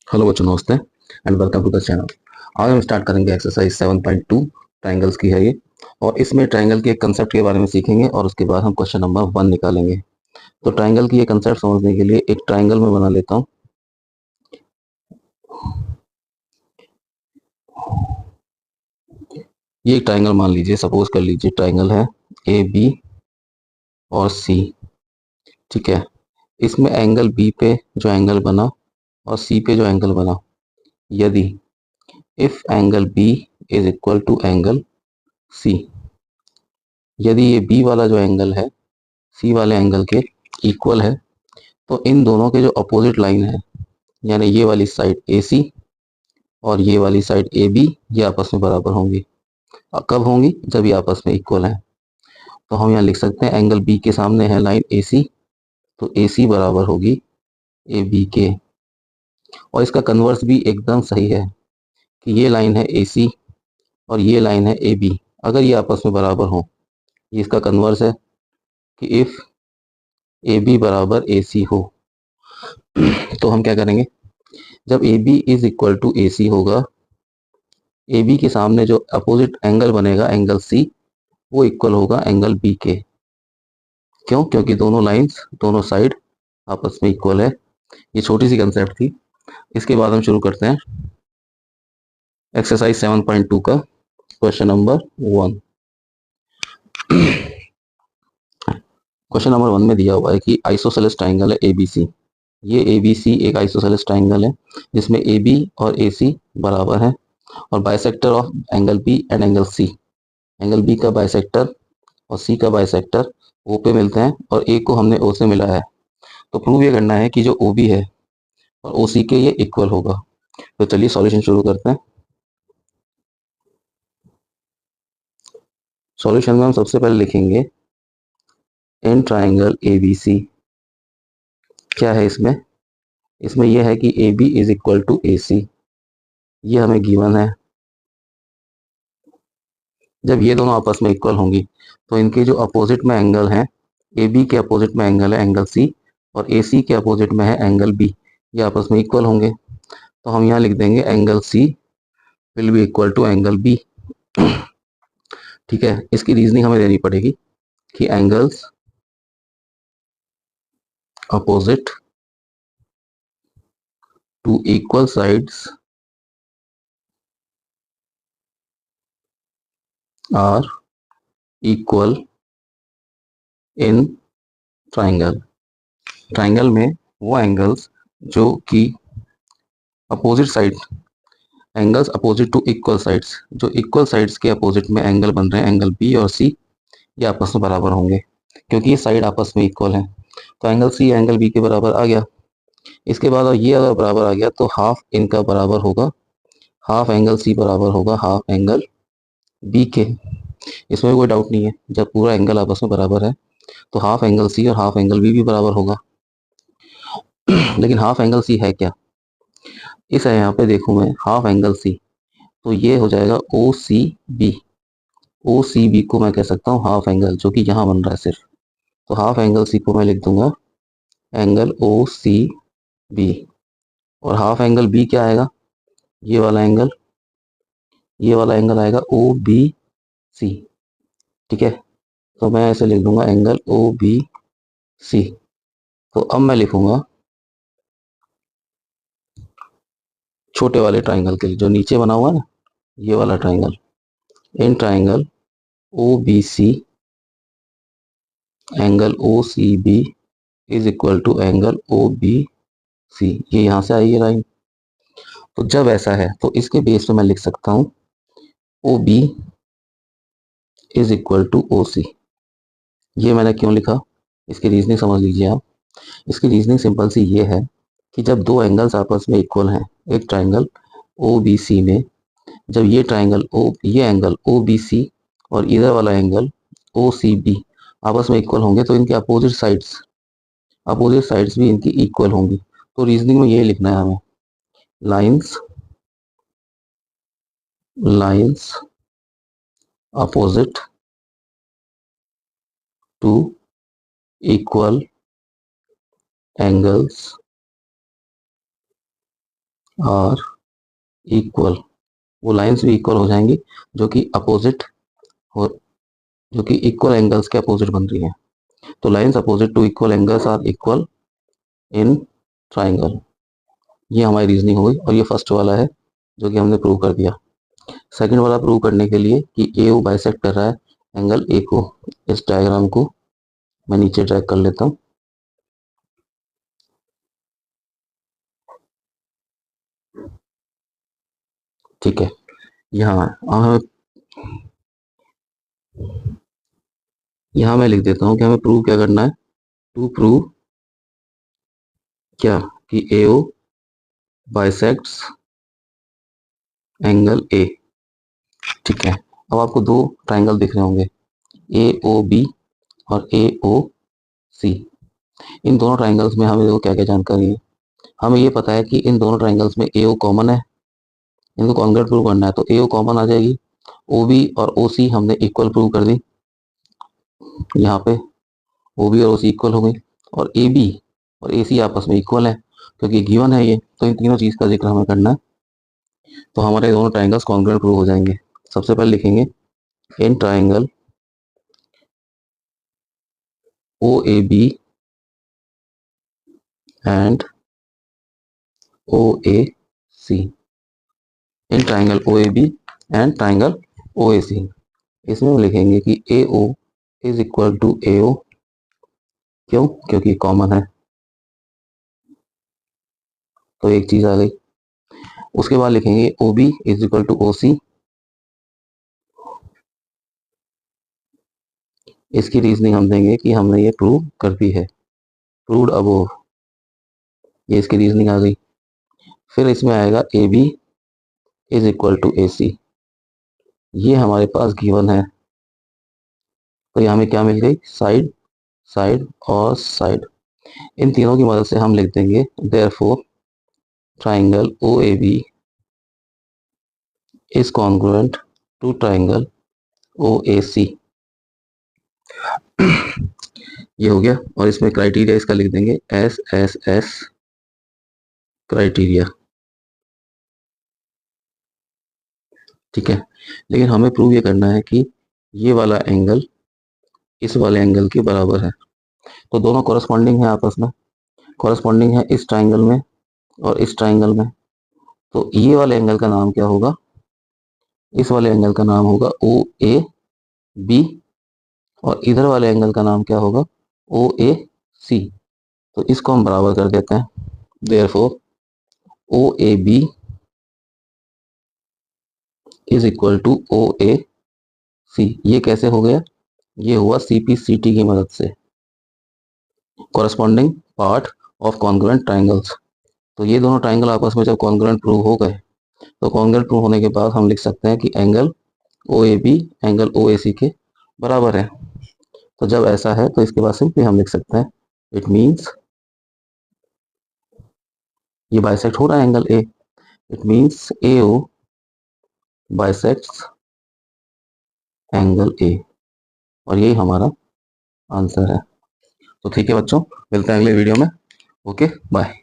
Hello बच्चों, नमस्ते and welcome to the channel. आज हम स्टार्ट करेंगे एक्सरसाइज 7.2। ट्रायंगल्स की है ये, और इसमें ट्रायंगल के कंसेप्ट के बारे में सीखेंगे और उसके बाद हम क्वेश्चन नंबर 1 निकालेंगे। तो ट्रायंगल की ये कंसेप्ट समझने के लिए एक ट्रायंगल में बना लेता हूँ। ये एक ट्रायंगल मान लीजिए, सपोज कर लीजिए ट्रायंगल है ए बी और सी। ठीक है, इसमें एंगल बी पे जो एंगल बना और सी पे जो एंगल बना, यदि if angle B is equal to angle C, यदि ये बी वाला जो एंगल है सी वाले एंगल के इक्वल है, तो इन दोनों के जो अपोजिट लाइन है, यानी ये वाली साइड ए सी और ये वाली साइड ए बी, ये आपस में बराबर होंगी। कब होंगी? जब ये आपस में इक्वल है। तो हम यहाँ लिख सकते हैं एंगल बी के सामने है लाइन ए सी, तो ए सी बराबर होगी ए बी के। और इसका कन्वर्स भी एकदम सही है कि ये लाइन है ए सी और ये लाइन है ए बी, अगर ये आपस में बराबर हो, ये इसका कन्वर्स है कि इफ ए बी बराबर ए सी हो। तो हम क्या करेंगे, जब A B is equal to A C होगा, ए बी के सामने जो अपोजिट एंगल बनेगा एंगल सी, वो इक्वल होगा एंगल बी के। क्यों? क्योंकि दोनों लाइंस दोनों साइड आपस में इक्वल है। ये छोटी सी कंसेप्ट थी। इसके बाद हम शुरू करते हैं एक्सरसाइज 7.2 का क्वेश्चन नंबर 1। क्वेश्चन नंबर 1 में दिया हुआ है कि आइसोसेलेस ट्राइंगल है एबीसी। ये एबीसी एक आइसोसेलेस ट्राइंगल है जिसमें ए बी और ए सी बराबर है, और bisector of angle B and angle C, angle B का बाइसेक्टर और सी का बाइसेक्टर ओ पे मिलते हैं, और ए को हमने ओ से मिलाया है। तो प्रूव ये करना है कि जो ओ बी है और ओ सी के ये इक्वल होगा। तो चलिए सॉल्यूशन शुरू करते हैं। सॉल्यूशन में हम सबसे पहले लिखेंगे in triangle A B C. क्या है इसमें? इसमें यह है कि A B is equal to A C, ये हमें गिवन है। जब ये दोनों आपस में इक्वल होंगी तो इनके जो अपोजिट में एंगल हैं, ए बी के अपोजिट में एंगल है एंगल सी और ए सी के अपोजिट में है एंगल बी, ये आपस में इक्वल होंगे। तो हम यहाँ लिख देंगे angle C will be equal to angle B. ठीक है, इसकी रीजनिंग हमें देनी पड़ेगी कि angles opposite to equal sides are equal in triangle. Triangle में वो एंगल्स जो कि opposite side, angles opposite to equal sides, जो इक्वल साइड्स के अपोजिट में एंगल बन रहे हैं एंगल बी और सी, ये आपस में बराबर होंगे क्योंकि ये साइड आपस में इक्वल है। तो एंगल सी एंगल बी के बराबर आ गया। इसके बाद ये अगर बराबर आ गया तो हाफ इनका बराबर होगा, हाफ एंगल सी बराबर होगा हाफ एंगल बी के। इसमें कोई डाउट नहीं है, जब पूरा एंगल आपस में बराबर है तो हाफ एंगल सी और हाफ एंगल बी भी बराबर होगा। लेकिन हाफ एंगल सी है क्या? इस यहाँ पे देखूं मैं हाफ एंगल सी, तो ये हो जाएगा ओ सी बी। ओ सी बी को मैं कह सकता हूँ हाफ एंगल, जो कि यहाँ बन रहा है सिर्फ। तो हाफ एंगल सी को मैं लिख दूंगा एंगल ओ सी बी, और हाफ एंगल बी क्या आएगा? ये वाला एंगल, ये वाला एंगल आएगा ओ बी सी। ठीक है, तो मैं ऐसे लिख दूंगा एंगल ओ बी सी। तो अब मैं लिखूंगा छोटे वाले ट्राइंगल के लिए जो नीचे बना हुआ है ना, ये वाला triangle, in triangle O B C angle O C B is equal to angle O B C. ये यहाँ से आई है लाइन। तो जब ऐसा है तो इसके बेस पे मैं लिख सकता हूँ O B is equal to O C. ये मैंने क्यों लिखा, इसकी रीजनिंग समझ लीजिए आप। इसकी रीजनिंग सिंपल सी ये है कि जब दो एंगल्स आपस में इक्वल हैं, एक ट्राइंगल ओ बी सी में, जब ये ट्राइंगल ओ, ये एंगल ओ बी सी और इधर वाला एंगल ओ सी बी आपस में इक्वल होंगे, तो इनके अपोजिट साइड्स भी इनकी इक्वल होंगी। तो रीजनिंग में यही लिखना है हमें, lines lines opposite to equal angles are equal, वो लाइंस भी इक्वल हो जाएंगी जो कि अपोजिट हो, जो कि इक्वल एंगल्स के अपोजिट बन रही हैं। तो lines opposite to equal angles are equal in triangle. ये हमारी रीजनिंग हो गई और ये फर्स्ट वाला है जो कि हमने प्रूव कर दिया। सेकंड वाला प्रूव करने के लिए कि ए ओ बाइसेक्ट कर रहा है एंगल ए को, इस डायग्राम को मैं नीचे ड्रैग कर लेता हूँ। ठीक है, यहाँ यहाँ मैं लिख देता हूँ कि हमें प्रूव क्या करना है। टू प्रूव क्या कि ए ओ बाइसेक्ट्स एंगल ए। ठीक है, अब आपको दो ट्राइंगल दिख रहे होंगे, ए ओ बी और ए ओ सी। इन दोनों ट्राइंगल्स में हमें देखो क्या क्या जानकारी है। हमें ये पता है कि इन दोनों ट्राइंगल्स में ए ओ कॉमन है, इनको कॉन्ग्रुएंट प्रूव करना है तो ए ओ कॉमन आ जाएगी। ओ बी और ओ सी हमने इक्वल प्रूव कर दी, यहाँ पे ओ बी और ओ सी इक्वल हो गई, और ए बी और ए सी आपस में इक्वल है क्योंकि गिवन है ये। तो इन तीनों चीज का जिक्र हमें करना है, तो हमारे दोनों ट्राइंगल्स कॉन्ग्रुएंट प्रूव हो जाएंगे। सबसे पहले लिखेंगे in triangle O A B and O A C, in triangle O A B and triangle O A C. इसमें लिखेंगे कि A O is equal to A O, क्यों? क्योंकि कॉमन है, तो एक चीज आ गई। उसके बाद लिखेंगे O B is equal to O C. इसकी रीजनिंग हम देंगे कि हमने ये प्रूव कर दी है, प्रूव्ड अबोव। ये इसकी रीजनिंग आ गई। फिर इसमें आएगा A B is equal to A C, ये हमारे पास गिवन है। तो ये हमें क्या मिल गई? साइड, साइड और साइड। इन तीनों की मदद से हम लिख देंगे therefore triangle O A B is congruent to triangle O A C. ये हो गया, और इसमें क्राइटेरिया इसका लिख देंगे एस एस एस क्राइटेरिया। ठीक है, लेकिन हमें प्रूव ये करना है कि ये वाला एंगल इस वाले एंगल के बराबर है। तो दोनों कॉरस्पॉन्डिंग है आपस में, कॉरस्पॉन्डिंग है इस ट्राइंगल में और इस ट्राइंगल में। तो ये वाले एंगल का नाम क्या होगा? इस वाले एंगल का नाम होगा ओ ए बी, और इधर वाले एंगल का नाम क्या होगा? ओ ए सी। तो इसको हम बराबर कर देते हैं, therefore O A B is equal to O A C. ये कैसे हो गया? ये हुआ सी पी सी टी की मदद से, corresponding part of congruent triangles. तो ये दोनों ट्राइंगल आपस में जब कॉन्ग्रुएंट प्रूव हो गए, तो कॉन्ग्रुएंट प्रूव होने के बाद हम लिख सकते हैं कि angle O A B angle O A C के बराबर है। तो जब ऐसा है तो इसके बाद सिंपली हम लिख सकते हैं इट मीन्स, ये बाइसेक्ट हो रहा है angle A, it means A O bisects angle A, और यही हमारा आंसर है। तो ठीक है बच्चों, मिलते हैं अगले वीडियो में। Okay, bye.